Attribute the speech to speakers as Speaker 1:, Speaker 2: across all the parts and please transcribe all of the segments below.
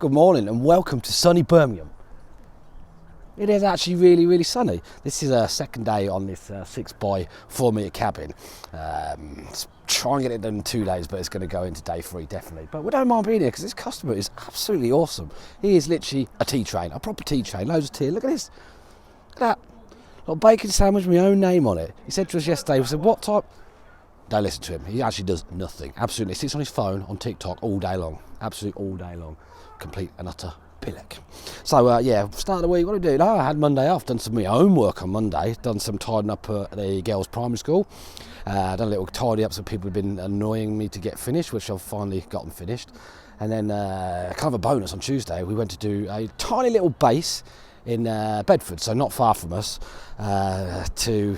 Speaker 1: Good morning and welcome to sunny Birmingham. It is actually really sunny. This is a second day on this 6x4 metre cabin. Try and get it done in 2 days, but it's going to go into day 3 definitely. But we don't mind being here because this customer is absolutely awesome. He is literally a tea train, a proper tea train, loads of tea. Look at this. Look at that. Little bacon sandwich with my own name on it. He said to us yesterday, we said, what type? Don't listen to him. He actually does nothing. Absolutely. He sits on his phone on TikTok all day long. Absolutely all day long. Complete and utter pillock. So yeah, start of the week, what do we do? No, I had Monday off, done some of my own work on Monday, done some tidying up at the girls' primary school, done a little tidy up, so people have been annoying me to get finished, which I've finally gotten finished. And then kind of a bonus on Tuesday, we went to do a tiny little base in Bedford, so not far from us, to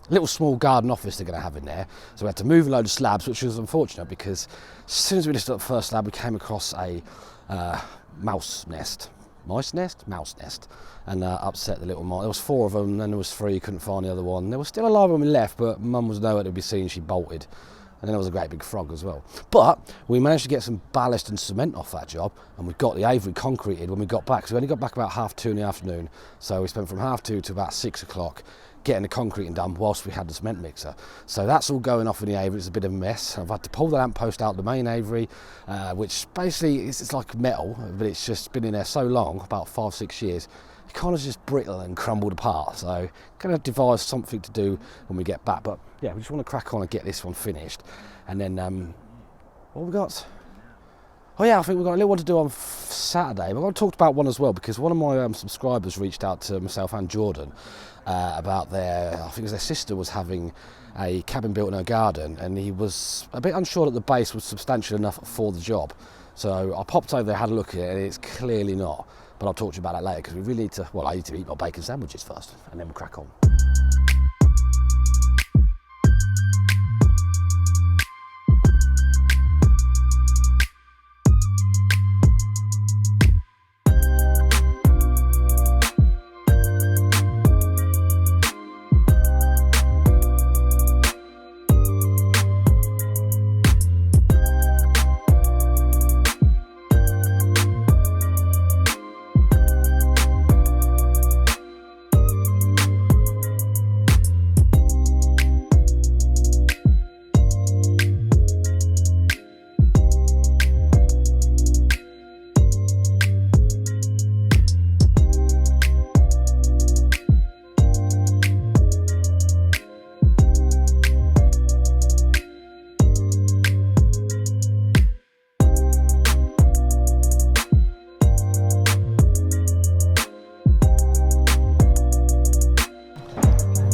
Speaker 1: little small garden office they're going to have in there. So we had to move a load of slabs, which was unfortunate because as soon as we lifted up the first slab, we came across a mouse nest, and upset the little mouse. There was 4 of them, and then there was 3, couldn't find the other one. There was still alive when we left, but Mum was nowhere to be seen, she bolted. And then there was a great big frog as well. But we managed to get some ballast and cement off that job, and we got the aviary concreted when we got back. So we only got back about 2:30 in the afternoon. So we spent from 2:30 to about 6 o'clock getting the concreting done whilst we had the cement mixer. So that's all going off in the aviary. It's a bit of a mess. I've had to pull the lamppost out the main aviary, which basically it's like metal, but it's just been in there so long, about 5-6 years. It kind of just brittle and crumbled apart. So going to devise something to do when we get back. But yeah, we just want to crack on and get this one finished. And then what have we got? Oh yeah, I think we've got a little one to do on Saturday. But I've talked about one as well because one of my subscribers reached out to myself and Jordan about I think it was their sister was having a cabin built in her garden, and he was a bit unsure that the base was substantial enough for the job. So I popped over there, had a look at it, and it's clearly not. But I'll talk to you about that later because we really need to, well, I need to eat my bacon sandwiches first and then we'll crack on.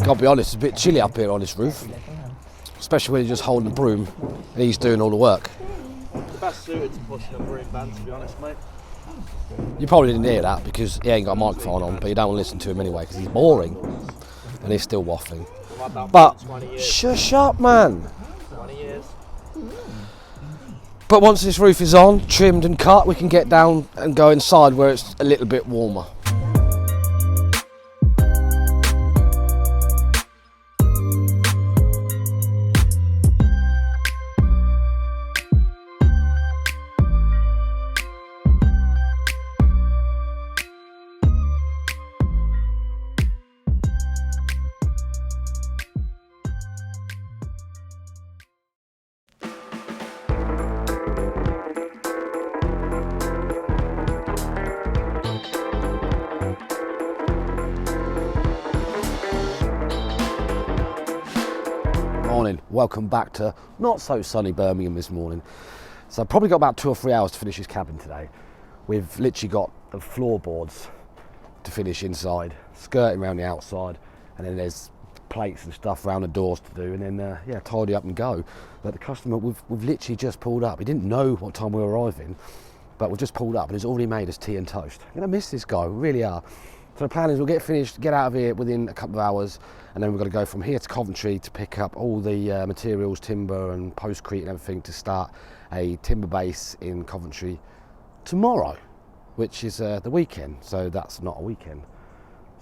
Speaker 1: I'll be honest, it's a bit chilly up here on this roof, especially when you're just holding the broom and he's doing all the work.
Speaker 2: The best suited to pushing a broom band, to be honest, mate.
Speaker 1: You probably didn't hear that because he ain't got a microphone on, but you don't want to listen to him anyway because he's boring and he's still waffling. But shush up, man.
Speaker 2: 20 years.
Speaker 1: But once this roof is on, trimmed and cut, we can get down and go inside where it's a little bit warmer. Morning, welcome back to not so sunny Birmingham this morning. So I've probably got about 2 or 3 hours to finish this cabin today. We've literally got the floorboards to finish inside, skirting around the outside, and then there's plates and stuff around the doors to do, and then yeah, tidy up and go. But the customer, we've literally just pulled up. He didn't know what time we were arriving, but we've just pulled up and he's already made us tea and toast. I'm gonna miss this guy, we really are. So the plan is we'll get finished, get out of here within a couple of hours, and then we've got to go from here to Coventry to pick up all the materials, timber and postcrete and everything to start a timber base in Coventry tomorrow, which is the weekend, so that's not a weekend.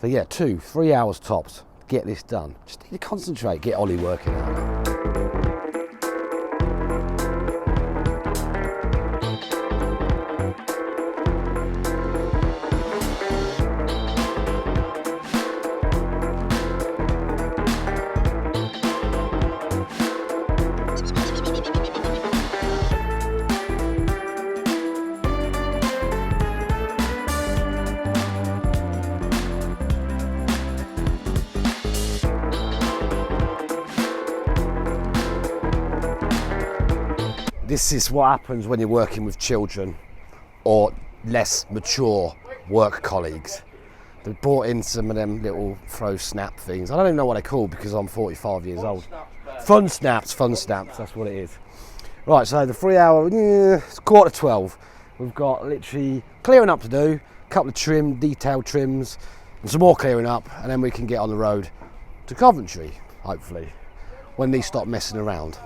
Speaker 1: So yeah, 2-3 hours tops, get this done. Just need to concentrate, get Ollie working out. This is what happens when you're working with children or less mature work colleagues. They brought in some of them little throw snap things. I don't even know what they're called because I'm 45 years old. Fun snaps, that's what it is. Right, so the 3 hour, it's 11:45. We've got literally clearing up to do, a couple of detailed trims, and some more clearing up, and then we can get on the road to Coventry, hopefully, when these stop messing around.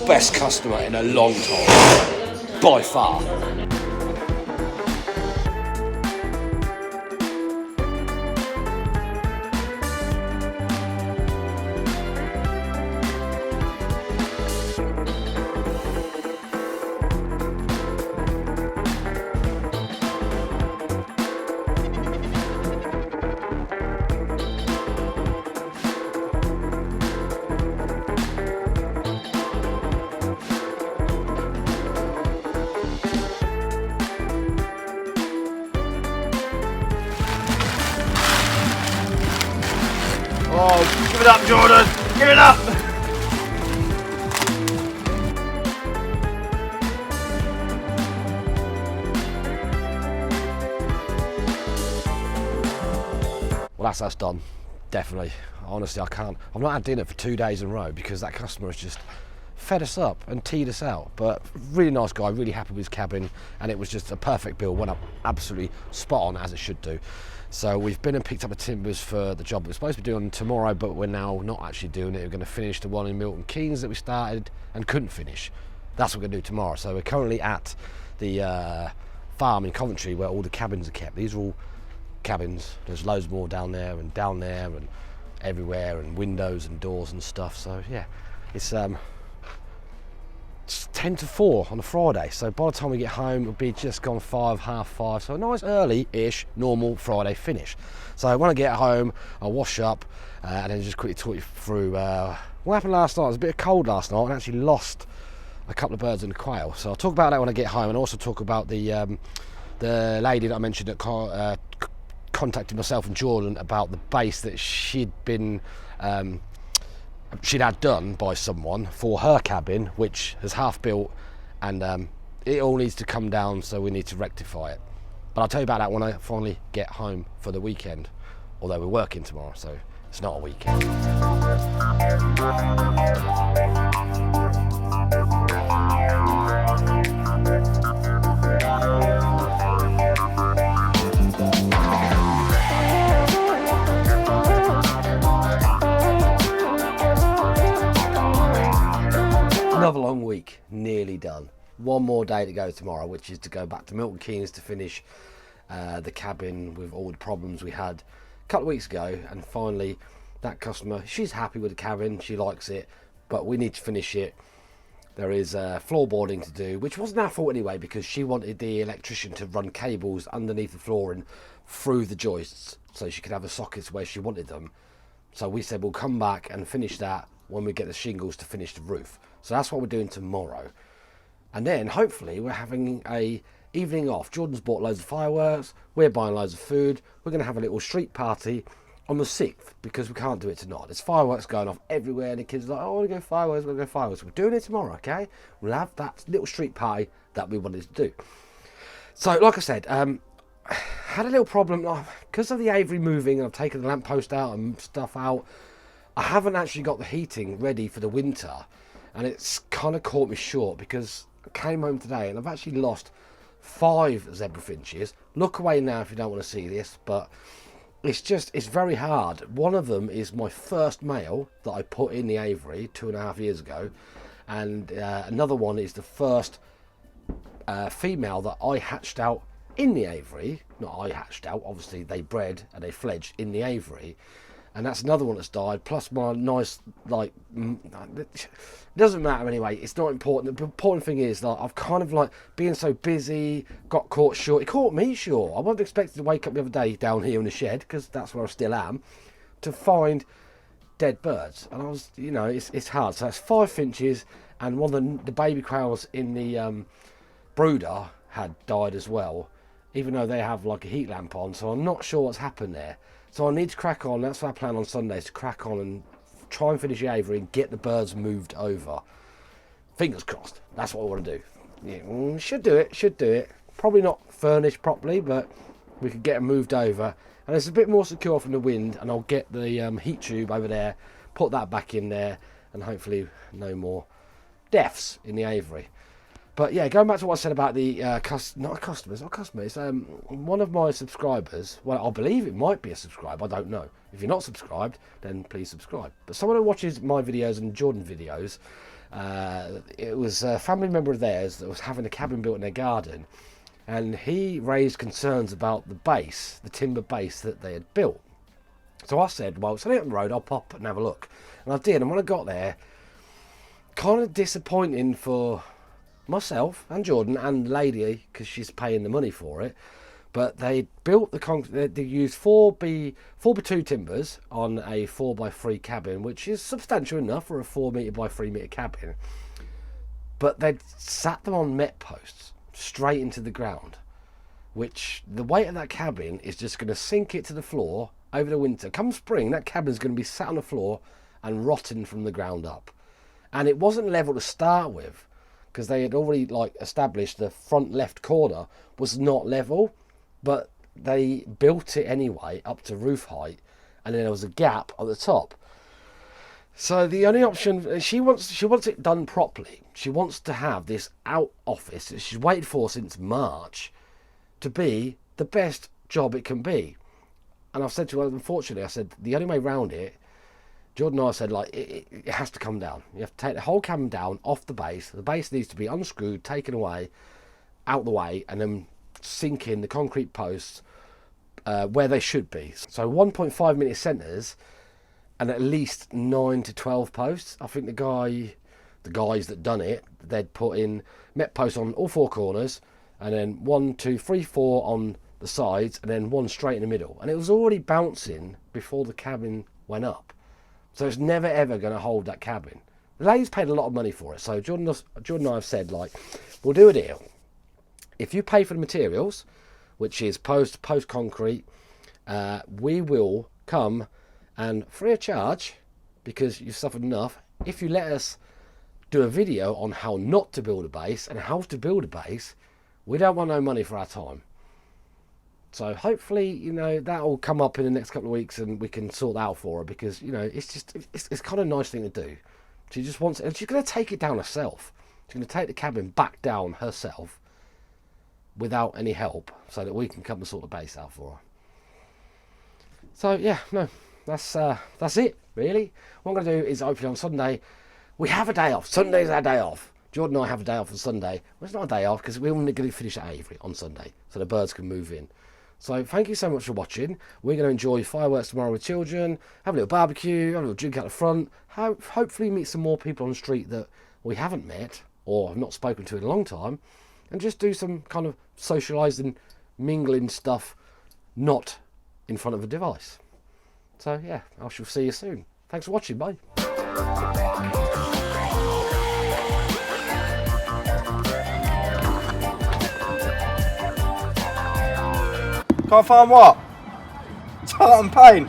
Speaker 1: Best customer in a long time, by far.
Speaker 2: Oh, give it up, Jordan! Give it up!
Speaker 1: Well, that's us done, definitely. Honestly, I can't. I've not had dinner for 2 days in a row because that customer has just fed us up and teed us out. But really nice guy, really happy with his cabin, and it was just a perfect bill, went up absolutely spot on as it should do. So we've been and picked up the timbers for the job we're supposed to be doing tomorrow, but we're now not actually doing it. We're going to finish the one in Milton Keynes that we started and couldn't finish. That's what we're going to do tomorrow. So we're currently at the farm in Coventry where all the cabins are kept. These are all cabins. There's loads more down there and everywhere, and windows and doors and stuff. So yeah, it's 10 to 4 on a Friday, so by the time we get home it'll be just gone 5, half 5, so a nice early-ish normal Friday finish. So when I get home I'll wash up and then just quickly talk you through what happened last night. It was a bit cold last night and actually lost a couple of birds and a quail, so I'll talk about that when I get home, and also talk about the lady that I mentioned that contacted myself and Jordan about the base that she'd had done by someone for her cabin, which is half built, and it all needs to come down, so we need to rectify it. But I'll tell you about that when I finally get home for the weekend, although we're working tomorrow, so it's not a weekend. Another long week, nearly done. One more day to go tomorrow, which is to go back to Milton Keynes to finish the cabin with all the problems we had a couple of weeks ago. And finally, that customer, she's happy with the cabin, she likes it, but we need to finish it. There is floorboarding to do, which wasn't our fault anyway, because she wanted the electrician to run cables underneath the flooring through the joists so she could have the sockets where she wanted them. So we said we'll come back and finish that when we get the shingles to finish the roof. So that's what we're doing tomorrow. And then hopefully we're having a evening off. Jordan's bought loads of fireworks, we're buying loads of food. We're going to have a little street party on the 6th because we can't do it tonight. There's fireworks going off everywhere and the kids are like, oh, I want to go fireworks, I want to go fireworks. We're doing it tomorrow, okay? We'll have that little street party that we wanted to do. So like I said, had a little problem because of the aviary moving, and I've taken the lamppost out and stuff out. I haven't actually got the heating ready for the winter, and it's kind of caught me short because I came home today and I've actually lost 5 zebra finches. Look away now if you don't want to see this, but it's very hard. One of them is my first male that I put in the aviary 2.5 years ago, and another one is the first female that I hatched out in the aviary. Not I hatched out, obviously they bred and they fledged in the aviary. and that's another one that's died. Plus my nice, like, it doesn't matter anyway. It's not important. The important thing is, like, I've kind of, like, being so busy, got caught short. It caught me short. I wasn't expecting to wake up the other day down here in the shed, because that's where I still am, to find dead birds. And I was, you know, it's hard. So that's 5 finches, and one of the baby quails in the brooder had died as well, even though they have like a heat lamp on. So I'm not sure what's happened there. So I need to crack on. That's what I plan on Sundays, to crack on and try and finish the aviary and get the birds moved over. Fingers crossed. That's what I want to do. Yeah, should do it. Probably not furnished properly, but we could get them moved over. And it's a bit more secure from the wind, and I'll get the heat tube over there, put that back in there, and hopefully no more deaths in the aviary. But yeah, going back to what I said about the not customers, one of my subscribers, well, I believe it might be a subscriber, I don't know. If you're not subscribed, then please subscribe. But someone who watches my videos and Jordan videos, it was a family member of theirs that was having a cabin built in their garden, and he raised concerns about the base, the timber base that they had built. So I said, well, it's only up the road, I'll pop and have a look. And I did, and when I got there, kind of disappointing for myself and Jordan and the lady, because she's paying the money for it, but they built they used 4x2 timbers on a 4x3 cabin, which is substantial enough for a 4 metre by 3 metre cabin, but they'd sat them on met posts straight into the ground, which the weight of that cabin is just going to sink it to the floor over the winter. Come spring, that cabin's going to be sat on the floor and rotting from the ground up. And it wasn't level to start with, because they had already, like, established the front left corner was not level, but they built it anyway up to roof height, and then there was a gap at the top. So the only option, she wants it done properly. She wants to have this out office that she's waited for since March to be the best job it can be. And I've said to her, unfortunately, I said, the only way around it, Jordan and I said, like, it has to come down. You have to take the whole cabin down off the base. The base needs to be unscrewed, taken away, out the way, and then sink in the concrete posts where they should be. So 1.5 metre centres and at least 9 to 12 posts. I think the guys that done it, they'd put in met posts on all 4 corners, and then 1, 2, 3, 4 on the sides, and then 1 straight in the middle. And it was already bouncing before the cabin went up. So it's never ever going to hold that cabin. The lady's paid a lot of money for it. So Jordan and I have said, like, we'll do a deal. If you pay for the materials, which is post concrete, we will come and free of charge, because you've suffered enough, if you let us do a video on how not to build a base and how to build a base, we don't want no money for our time. So hopefully, you know, that'll come up in the next couple of weeks and we can sort that out for her, because, you know, it's kind of a nice thing to do. She just wants it, and she's going to take it down herself. She's going to take the cabin back down herself without any help, so that we can come and sort the base out for her. So yeah, no, that's it really. What I'm going to do is, hopefully on Sunday, we have a day off. Sunday's our day off. Jordan and I have a day off on Sunday. Well, it's not a day off, because we're only going to finish at aviary on Sunday, so the birds can move in. So thank you so much for watching. We're going to enjoy fireworks tomorrow with children, have a little barbecue, have a little drink out the front, hopefully meet some more people on the street that we haven't met or have not spoken to in a long time, and just do some kind of socialising, mingling stuff, not in front of a device. So yeah, I shall see you soon. Thanks for watching, bye.
Speaker 2: Can't find what? Tartan paint.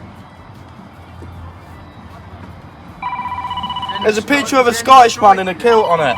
Speaker 2: There's a picture of a Scottish man in a kilt on it.